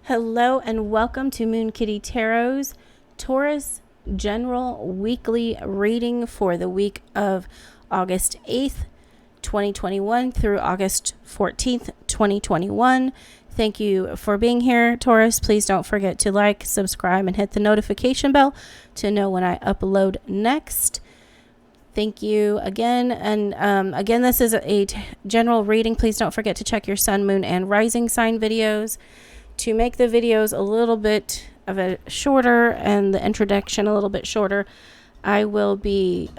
Hello and welcome to Moon Kitty Tarot's Taurus General Weekly Reading for the week of August 8th, 2021 through August 14th, 2021. Thank you for being here, Taurus. Please don't forget to like, subscribe, and hit the notification bell to know when I upload next. Thank you again. And again, this is a general reading. Please don't forget to check your sun, moon, and rising sign videos. To make the videos a little bit of a shorter and the introduction a little bit shorter, I will be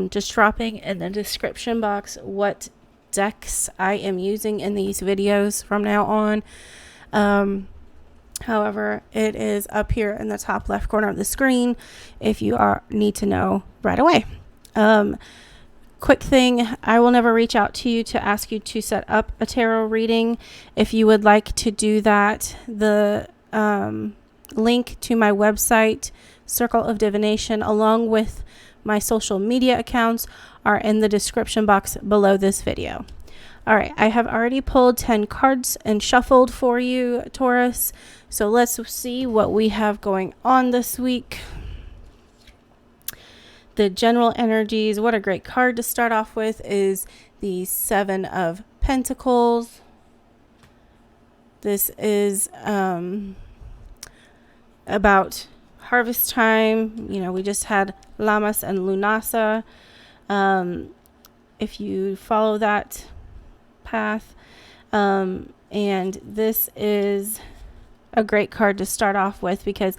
just dropping in the description box what decks I am using in these videos from now on. However, it is up here in the top left corner of the screen if you need to know right away. Quick thing, I will never reach out to you to ask you to set up a tarot reading. If you would like to do that, the link to my website, Circle of Divination, along with my social media accounts are in the description box below this video. All right, I have already pulled 10 cards and shuffled for you, Taurus. So let's see what we have going on this week. The general energies, what a great card to start off with is the Seven of Pentacles. This is about harvest time. You know, we just had Lammas and Lunasa. If you follow that path. And this is a great card to start off with because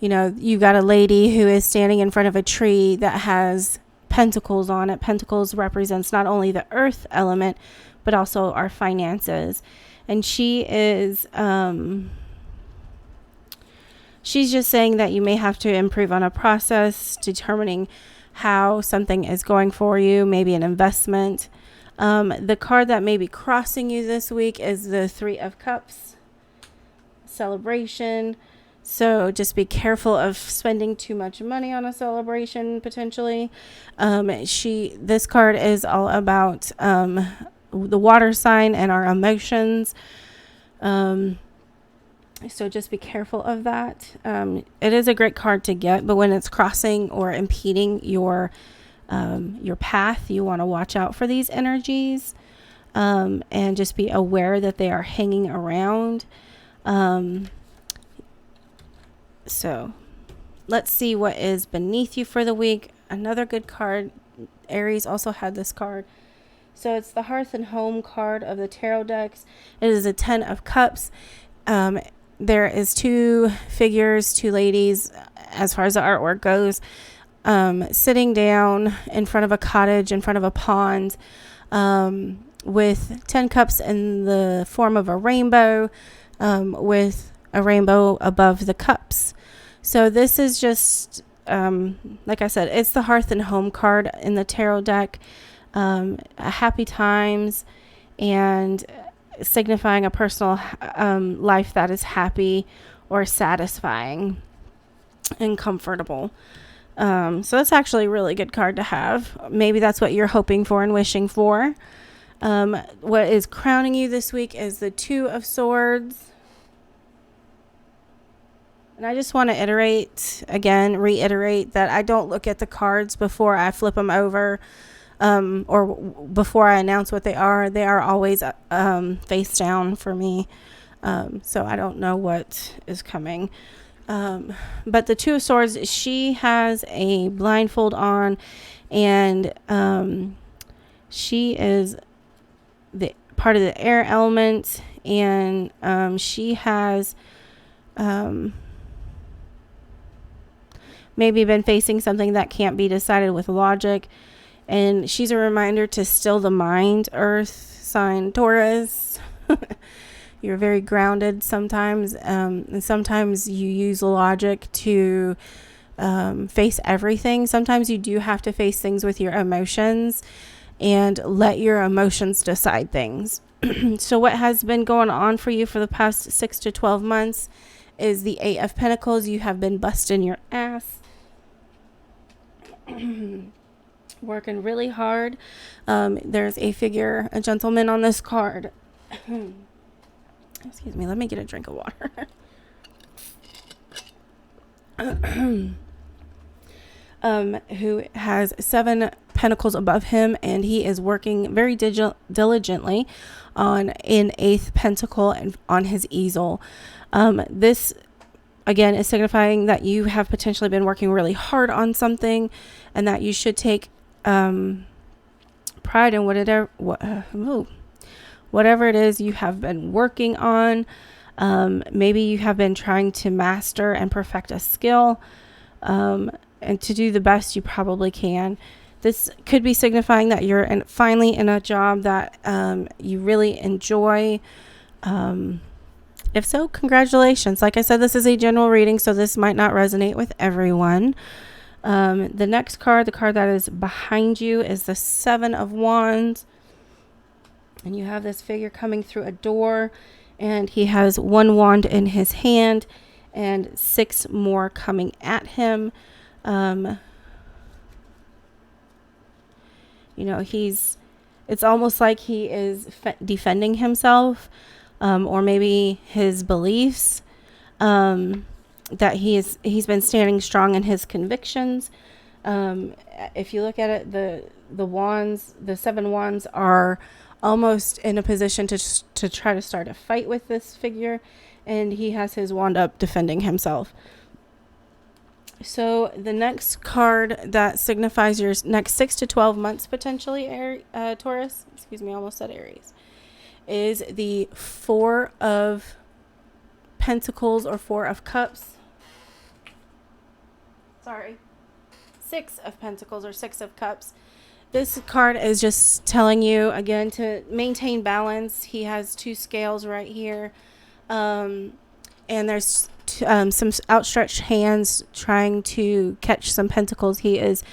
you know, you got a lady who is standing in front of a tree that has pentacles on it. Pentacles represents not only the earth element, but also our finances. And she is, she's just saying that you may have to improve on a process, determining how something is going for you, maybe an investment. The card that may be crossing you this week is the Three of Cups, celebration. So just be careful of spending too much money on a celebration potentially. This card is all about the water sign and our emotions. So just be careful of that. It is a great card to get, but when it's crossing or impeding your path, you want to watch out for these energies and just be aware that they are hanging around. So let's see what is beneath you for the week. Another good card. Aries also had this card. So it's the Hearth and Home card of the tarot decks. It is a 10 of Cups. There is two figures, two ladies, as far as the artwork goes, sitting down in front of a cottage, in front of a pond, with 10 cups in the form of a rainbow, with a rainbow above the cups. So this is just, like I said, it's the Hearth and Home card in the tarot deck. Happy times and signifying a personal life that is happy or satisfying and comfortable. So that's actually a really good card to have. Maybe that's what you're hoping for and wishing for. What is crowning you this week is the Two of Swords. And I just want to reiterate that I don't look at the cards before I flip them over or before I announce what they are. They are always face down for me. So I don't know what is coming. But the Two of Swords, she has a blindfold on and she is the part of the air element and she has maybe been facing something that can't be decided with logic. And she's a reminder to still the mind, Earth sign Taurus. You're very grounded sometimes. And sometimes you use logic to face everything. Sometimes you do have to face things with your emotions and let your emotions decide things. So what has been going on for you for the past 6 to 12 months is the Eight of Pentacles. You have been busting your ass. Working really hard. There's a gentleman on this card Excuse me, let me get a drink of water. Who has 7 pentacles above him, and he is working very diligently on an 8th pentacle and on his easel. This again is signifying that you have potentially been working really hard on something, and that you should take pride in whatever it is you have been working on. Maybe you have been trying to master and perfect a skill, and to do the best you probably can. This could be signifying that you're finally in a job that you really enjoy. If so, congratulations. Like I said, this is a general reading, so this might not resonate with everyone. The next card, the card that is behind you, is the 7 of Wands. And you have this figure coming through a door, and he has 1 wand in his hand and 6 more coming at him. It's almost like he is defending himself, or maybe his beliefs, that he's been standing strong in his convictions. If you look at it, the wands, the 7 wands are almost in a position to try to start a fight with this figure, and he has his wand up defending himself. So the next card that signifies your next 6 to 12 months potentially, Taurus, I almost said Aries, is the 4 of Pentacles or 4 of Cups. 6 of Pentacles or 6 of Cups. This card is just telling you, again, to maintain balance. He has 2 scales right here. And there's some outstretched hands trying to catch some pentacles he is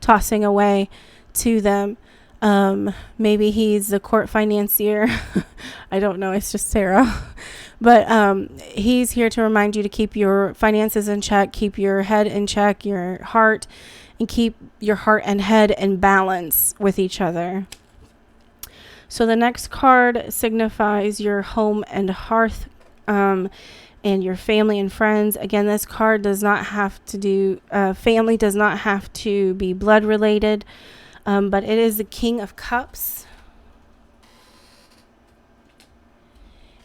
tossing away to them. Maybe he's the court financier. I don't know. It's just Ciro. But he's here to remind you to keep your finances in check, keep your head in check, your heart, and keep your heart and head in balance with each other. So the next card signifies your home and hearth, and your family and friends. Again, this card does not have to do, family does not have to be blood related, but it is the King of Cups.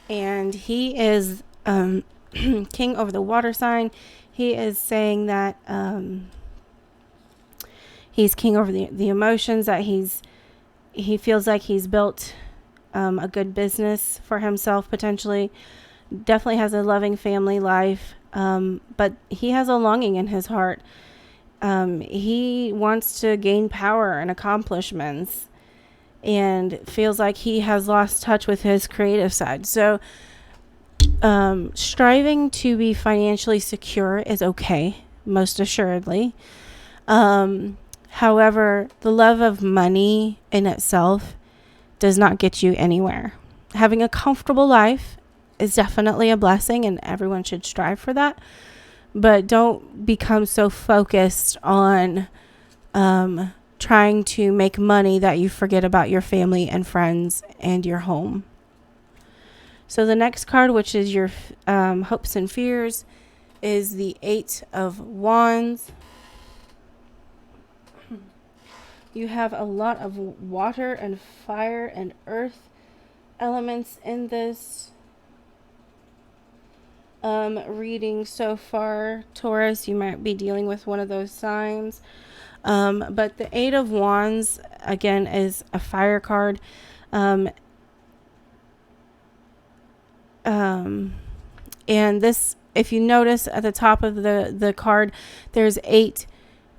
And he is king over the water sign. He is saying that he's king over the emotions, that he feels like he's built a good business for himself potentially. Definitely has a loving family life, but he has a longing in his heart. He wants to gain power and accomplishments, and feels like he has lost touch with his creative side. So striving to be financially secure is okay, most assuredly. However, the love of money in itself does not get you anywhere. Having a comfortable life is definitely a blessing, and everyone should strive for that. But don't become so focused on trying to make money that you forget about your family and friends and your home. So the next card, which is your hopes and fears, is the 8 of Wands. You have a lot of water and fire and earth elements in this reading so far, Taurus. You might be dealing with one of those signs. But the 8 of Wands, again, is a fire card. And this, if you notice at the top of the card, there's 8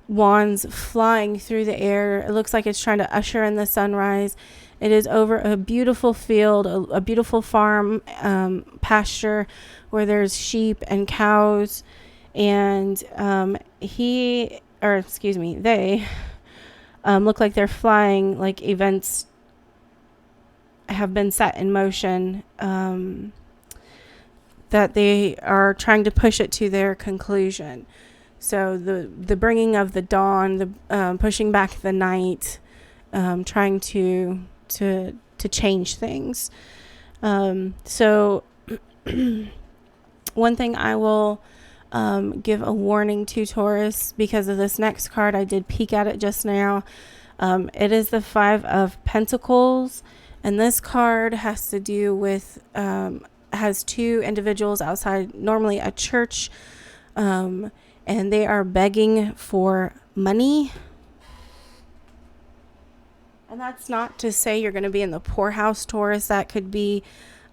wands flying through the air. It looks like it's trying to usher in the sunrise. It is over a beautiful field, a beautiful farm, pasture where there's sheep and cows. And they look like they're flying, like events have been set in motion, that they are trying to push it to their conclusion. So the bringing of the dawn, the pushing back the night, trying to change things. So One thing I will give a warning to Taurus, because of this next card, I did peek at it just now. It is the Five of Pentacles, and this card has to do with has two individuals outside, normally a church, and they are begging for money. And that's not to say you're going to be in the poorhouse, Taurus. That could be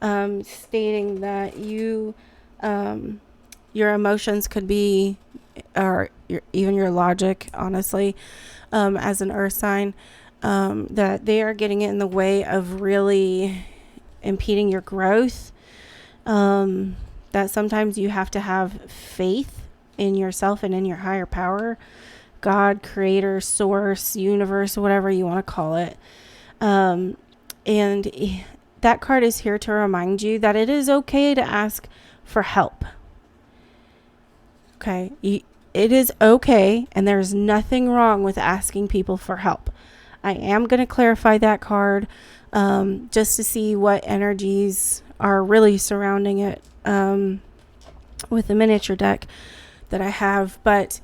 stating that you, your emotions could be, or even your logic, honestly, as an earth sign, that they are getting in the way of really impeding your growth. That sometimes you have to have faith in yourself and in your higher power. God, creator, source, universe, whatever you want to call it. And that card is here to remind you that it is okay to ask for help. Okay. It is okay. And there's nothing wrong with asking people for help. I am going to clarify that card, just to see what energies are really surrounding it, with the miniature deck that I have. But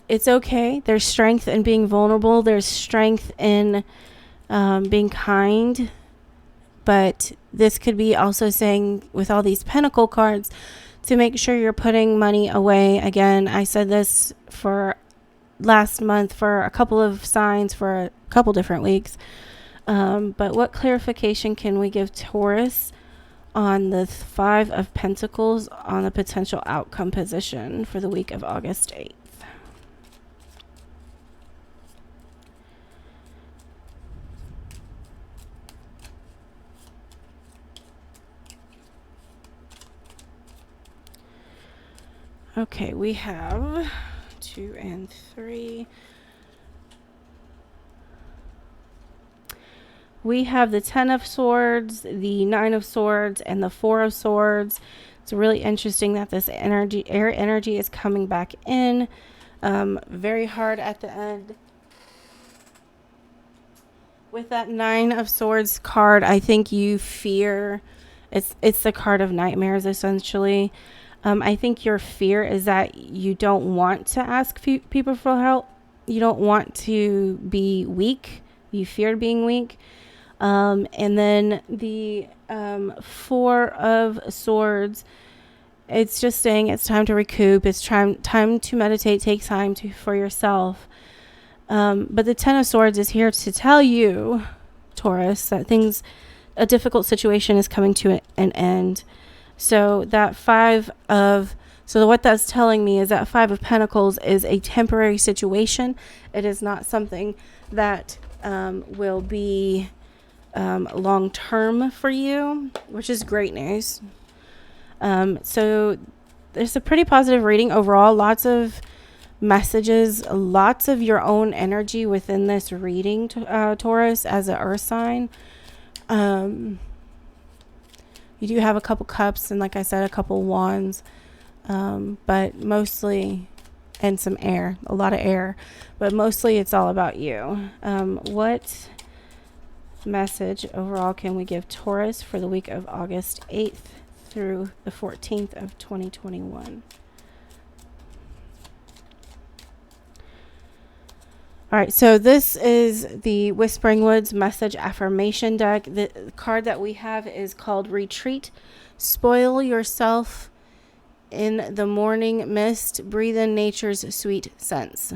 it's okay. There's strength in being vulnerable. There's strength in being kind. But this could be also saying, with all these pentacle cards, to make sure you're putting money away. Again, I said this for last month for a couple of signs for a couple different weeks. But what clarification can we give Taurus on the Five of Pentacles on the potential outcome position for the week of August 8th? Okay, we have 2 and 3. We have the 10 of Swords, the 9 of Swords, and the 4 of Swords. It's really interesting that this energy, air energy, is coming back in very hard at the end. With that 9 of Swords card, I think you fear, it's the card of nightmares, essentially. I think your fear is that you don't want to ask people for help. You don't want to be weak. You fear being weak. And then the 4 of Swords, it's just saying it's time to recoup. It's time to meditate, take time for yourself. But the 10 of Swords is here to tell you, Taurus, that a difficult situation is coming to an end. So what that's telling me is that 5 of Pentacles is a temporary situation. It is not something that will be long term for you, which is great news. So there's a pretty positive reading overall. Lots of messages, lots of your own energy within this reading, Taurus, as an earth sign. You do have a couple cups and, like I said, a couple wands, but mostly, and some air, a lot of air, but mostly it's all about you. What message overall can we give Taurus for the week of August 8th through the 14th of 2021? All right, so this is the Whispering Woods Message Affirmation deck. The card that we have is called Retreat. Spoil yourself in the morning mist. Breathe in nature's sweet scents.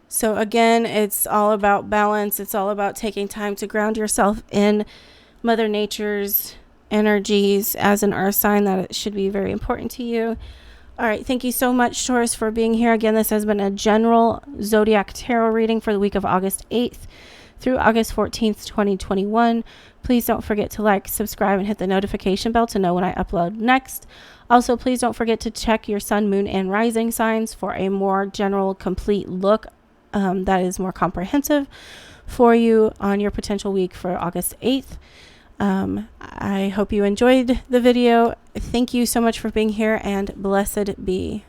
So again, it's all about balance. It's all about taking time to ground yourself in Mother Nature's energies as an earth sign. That it should be very important to you. All right, thank you so much, Taurus, for being here. Again, this has been a general zodiac tarot reading for the week of August 8th through August 14th, 2021. Please don't forget to like, subscribe, and hit the notification bell to know when I upload next. Also, please don't forget to check your sun, moon, and rising signs for a more general, complete look that is more comprehensive for you on your potential week for August 8th. I hope you enjoyed the video. Thank you so much for being here, and blessed be.